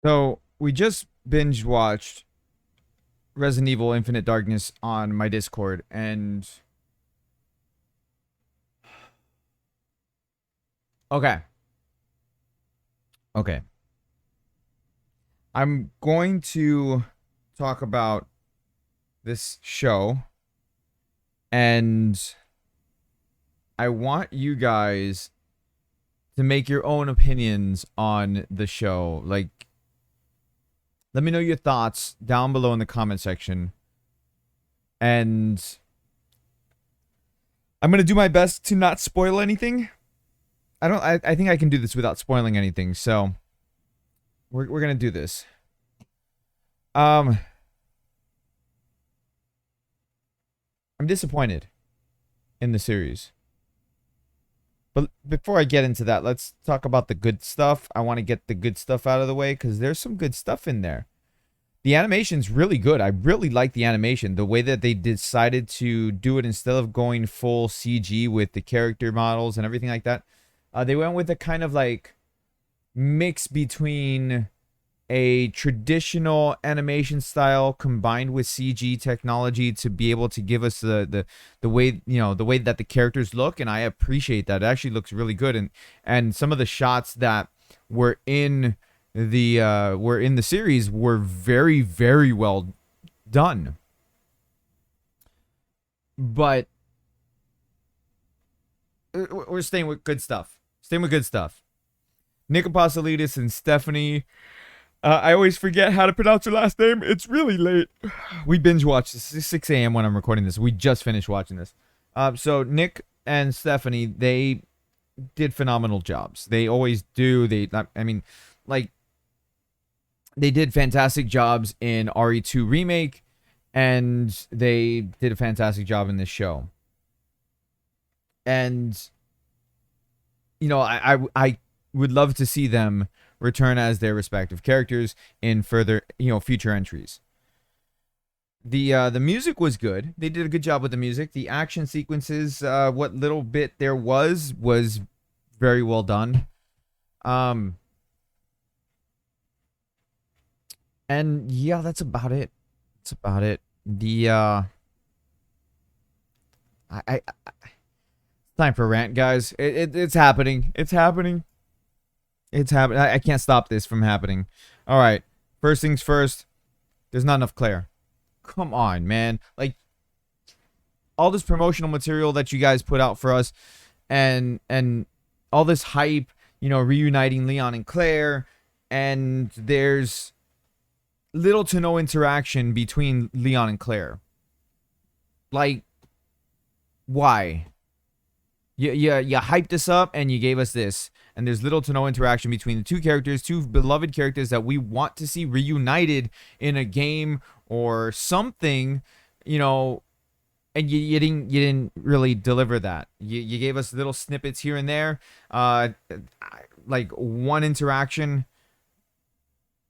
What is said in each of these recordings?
So we just binge watched Resident Evil Infinite Darkness on my Discord, and okay, okay, I'm going to talk about this show, and I want you guys to make your own opinions on the show. Like, let me know your thoughts down below in the comment section, and I'm gonna do my best to not spoil anything. I think I can do this without spoiling anything. So we're gonna do this. Um, I'm disappointed in the series. But before I get into that, let's talk about the good stuff. I want to get the good stuff out of the way because there's some good stuff in there. The animation's really good. I really like the animation. The way that they decided to do it instead of going full CG with the character models and everything like that. They went with a kind of like mix between a traditional animation style combined with CG technology to be able to give us the way, the way that the characters look, and I appreciate that. It actually looks really good, and some of the shots that were in the series were very, very well done. But we're staying with good stuff. Staying with good stuff. Nick Apostolides and Stephanie. I always forget how to pronounce her last name. It's really late. We binge watched this. It's 6 a.m. when I'm recording this. We just finished watching this. So Nick and Stephanie, they did phenomenal jobs. They always do. I mean, like, they did fantastic jobs in RE2 Remake, and they did a fantastic job in this show. And I would love to see them return as their respective characters in further, future entries. The music was good. They did a good job with the music. The action sequences, what little bit there was very well done. Um and yeah, that's about it. That's about it. The I time for a rant, guys. It's happening. It's happening. It's happening. I can't stop this from happening. All right. First things first. There's not enough Claire. Come on, man. Like, all this promotional material that you guys put out for us, and all this hype, reuniting Leon and Claire, and there's little to no interaction between Leon and Claire. Like, why? You hyped us up and you gave us this, and there's little to no interaction between the two characters, two beloved characters that we want to see reunited in a game or something, you know. And you didn't really deliver that. You gave us little snippets here and there, like one interaction,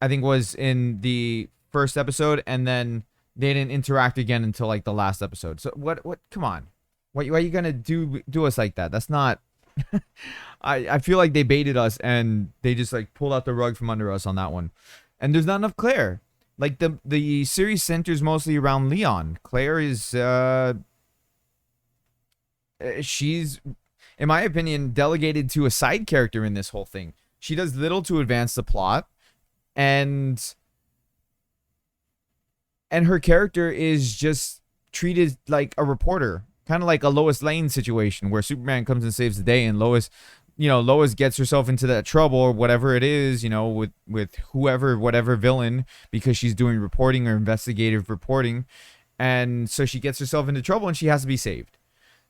I think, was in the first episode, and then they didn't interact again until like the last episode. So what? Come on, why are you gonna do us like that? That's not. I feel like they baited us and they just like pulled out the rug from under us on that one. And there's not enough Claire. Like, the series centers mostly around Leon. Claire is she's, in my opinion, delegated to a side character in this whole thing. She does little to advance the plot, and her character is just treated like a reporter, kind of like a Lois Lane situation where Superman comes and saves the day, and Lois gets herself into that trouble or whatever it is, with whoever, whatever villain, because she's doing reporting or investigative reporting, and so she gets herself into trouble and she has to be saved.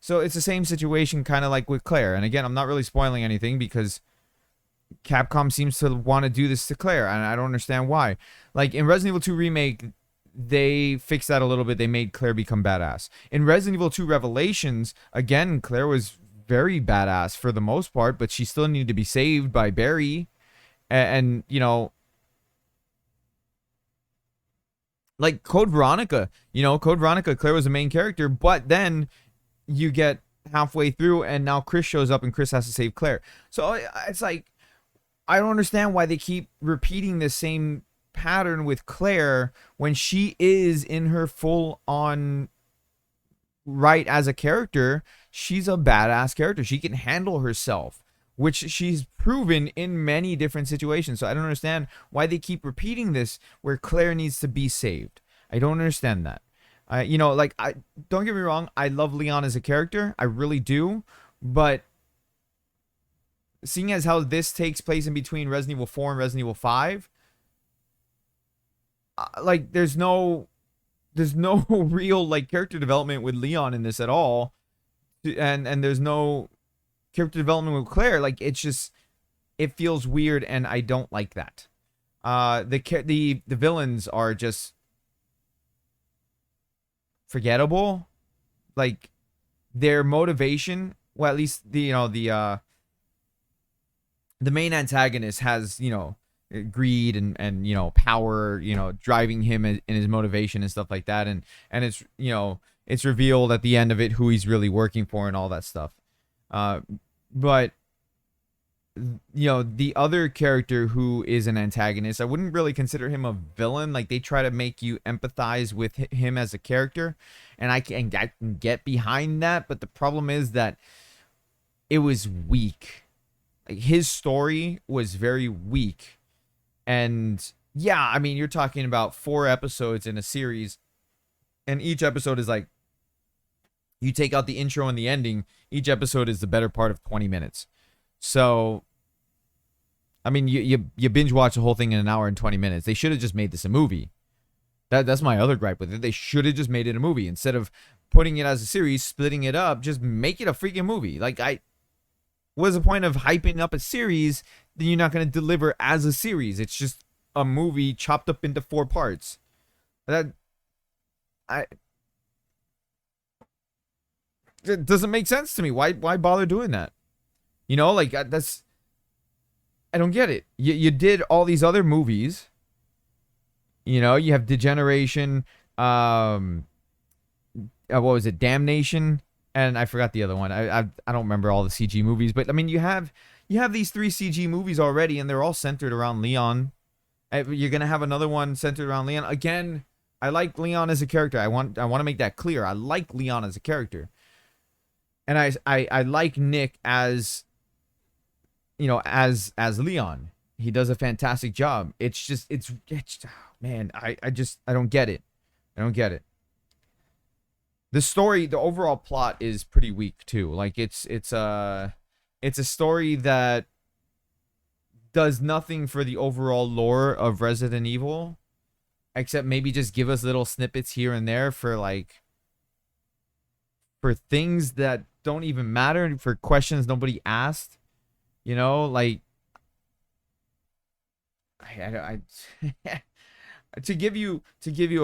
So it's the same situation, kind of like with Claire. And again, I'm not really spoiling anything because Capcom seems to want to do this to Claire, and I don't understand why. Like in Resident Evil 2 Remake, they fixed that a little bit. They made Claire become badass. In Resident Evil 2 Revelations, again, Claire was very badass for the most part, but she still needed to be saved by Barry. And like Code Veronica, Claire was the main character, but then you get halfway through and now Chris shows up and Chris has to save Claire. So it's like, I don't understand why they keep repeating the same pattern with Claire when she is in her full on right as a character. She's a badass character. She can handle herself, which she's proven in many different situations. So I don't understand why they keep repeating this where Claire needs to be saved. I don't understand that. Like, I don't get me wrong, I love Leon as a character. I really do. But seeing as how this takes place in between Resident Evil 4 and Resident Evil 5, like there's no real like character development with Leon in this at all. And there's no character development with Claire. Like, it's just, it feels weird and I don't like that. The villains are just forgettable. Like, their motivation, well, at least the main antagonist has, greed and power, driving him in his motivation and stuff like that. And it's, it's revealed at the end of it who he's really working for and all that stuff. But the other character who is an antagonist, I wouldn't really consider him a villain. Like, they try to make you empathize with him as a character, and I can get behind that. But the problem is that it was weak. Like, his story was very weak. And yeah, I mean, you're talking about 4 episodes in a series, and each episode is like, you take out the intro and the ending, each episode is the better part of 20 minutes. So, I mean, you binge watch the whole thing in an hour and 20 minutes. They should have just made this a movie. That's my other gripe with it. They should have just made it a movie. Instead of putting it as a series, splitting it up, just make it a freaking movie. Like, what's the point of hyping up a series that you're not going to deliver as a series? It's just a movie chopped up into 4 parts. It doesn't make sense to me. Why bother doing that? Like, that's, I don't get it. You did all these other movies. You have Degeneration, what was it, Damnation, and I forgot the other one. I don't remember all the CG movies, but I mean, you have these 3 CG movies already, and they're all centered around Leon. You're gonna have another one centered around Leon again. I like Leon as a character. I want to make that clear. I like Leon as a character, and I like Nick as, as Leon. He does a fantastic job. It's just, man, I don't get it. I don't get it. The story, the overall plot is pretty weak too. Like, it's a story that does nothing for the overall lore of Resident Evil, except maybe just give us little snippets here and there for things that don't even matter, for questions nobody asked. Like, I to give you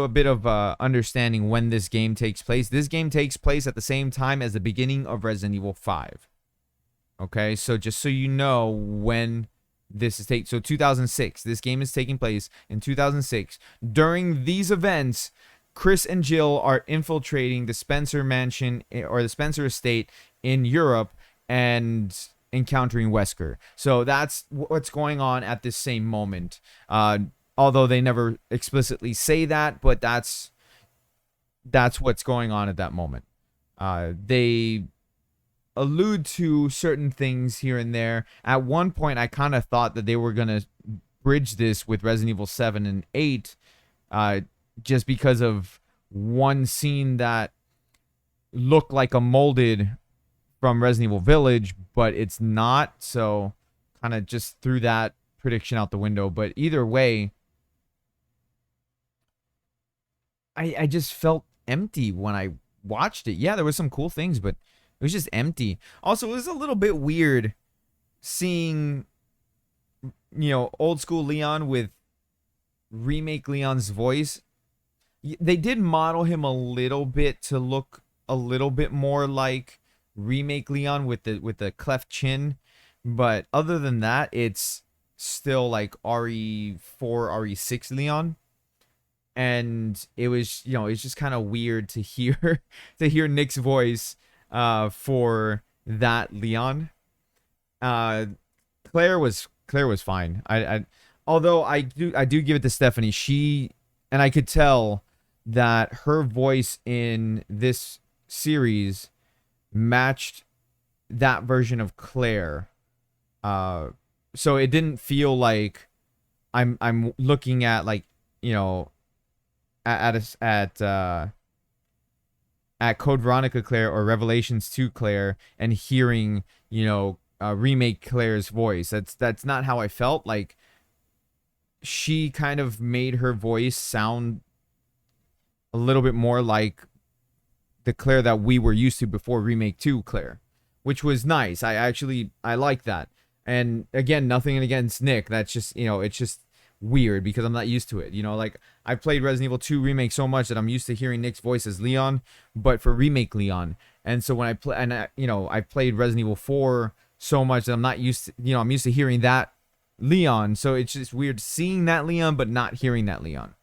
a bit of understanding when this game takes place. This game takes place at the same time as the beginning of Resident Evil 5. Okay, so just so you know when this is so 2006. This game is taking place in 2006. During these events, Chris and Jill are infiltrating the Spencer mansion, or the Spencer estate in Europe, and encountering Wesker. So that's what's going on at this same moment. Although they never explicitly say that, but that's what's going on at that moment. They allude to certain things here and there. At one point, I kind of thought that they were going to bridge this with Resident Evil 7 and 8, just because of one scene that looked like a molded from Resident Evil Village, but it's not. So kind of just threw that prediction out the window. But either way, I just felt empty when I watched it. Yeah, there was some cool things, but it was just empty. Also, it was a little bit weird seeing, old school Leon with remake Leon's voice. They did model him a little bit to look a little bit more like remake Leon with the cleft chin, but other than that, it's still like RE4, RE6 Leon. And it was, it's just kind of weird to hear Nick's voice for that Leon. Claire was Claire was fine. Although I do give it to Stephanie. And I could tell that her voice in this series matched that version of Claire. Uh, so it didn't feel like I'm looking at, like, you know, at Code Veronica Claire or Revelations 2 Claire and hearing, remake Claire's voice. That's not how I felt. Like, she kind of made her voice sound a little bit more like the Claire that we were used to before Remake 2 Claire, which was nice. I like that. And again, nothing against Nick. That's just, it's just weird because I'm not used to it. Like, I played Resident Evil 2 Remake so much that I'm used to hearing Nick's voice as Leon, but for Remake Leon. And so when I play, and I played Resident Evil 4 so much that I'm not used to, I'm used to hearing that Leon. So it's just weird seeing that Leon, but not hearing that Leon.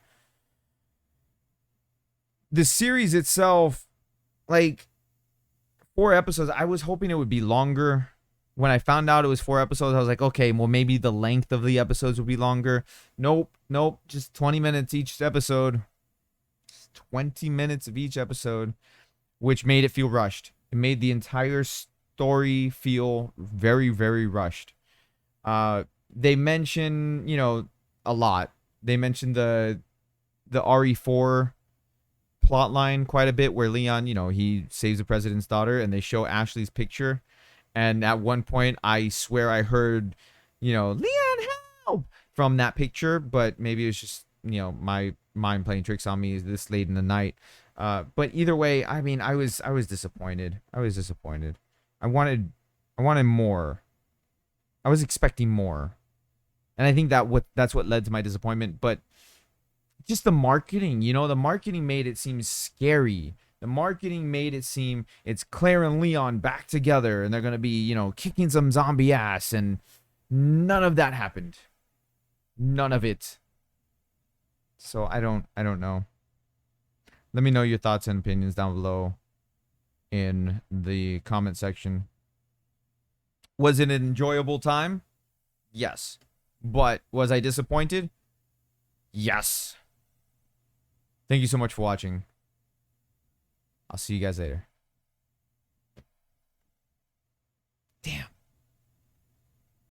The series itself, like, 4 episodes, I was hoping it would be longer. When I found out it was 4 episodes, I was like, okay, well, maybe the length of the episodes would be longer. Nope, just 20 minutes each episode. 20 minutes of each episode, which made it feel rushed. It made the entire story feel very, very rushed. They mention, a lot. They mentioned the RE4 plot line quite a bit, where Leon, he saves the president's daughter, and they show Ashley's picture. And at one point, I swear I heard, Leon, help, from that picture. But maybe it was just, my mind playing tricks on me this late in the night. But either way, I mean, I was disappointed. I wanted more. I was expecting more. And I think that's what led to my disappointment. But just the marketing, the marketing made it seem scary. The marketing made it seem it's Claire and Leon back together and they're going to be, kicking some zombie ass, and none of that happened. None of it. So I don't know. Let me know your thoughts and opinions down below in the comment section. Was it an enjoyable time? Yes. But was I disappointed? Yes. Thank you so much for watching. I'll see you guys later.